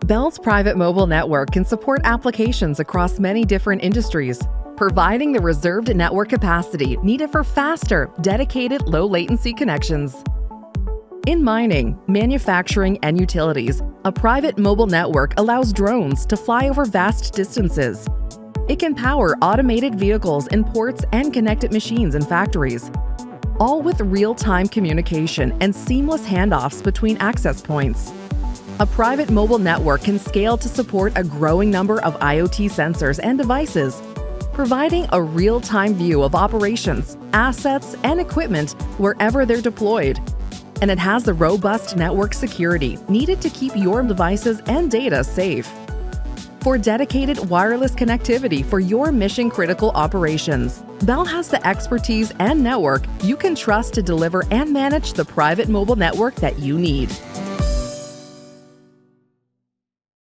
Bell's private mobile network can support applications across many different industries, providing the reserved network capacity needed for faster, dedicated, low-latency connections. In mining, manufacturing, and utilities, a private mobile network allows drones to fly over vast distances. It can power automated vehicles in ports and connected machines in factories, all with real-time communication and seamless handoffs between access points. A private mobile network can scale to support a growing number of IoT sensors and devices, providing a real-time view of operations, assets, and equipment wherever they're deployed. And it has the robust network security needed to keep your devices and data safe. For dedicated wireless connectivity for your mission-critical operations, Bell has the expertise and network you can trust to deliver and manage the private mobile network that you need.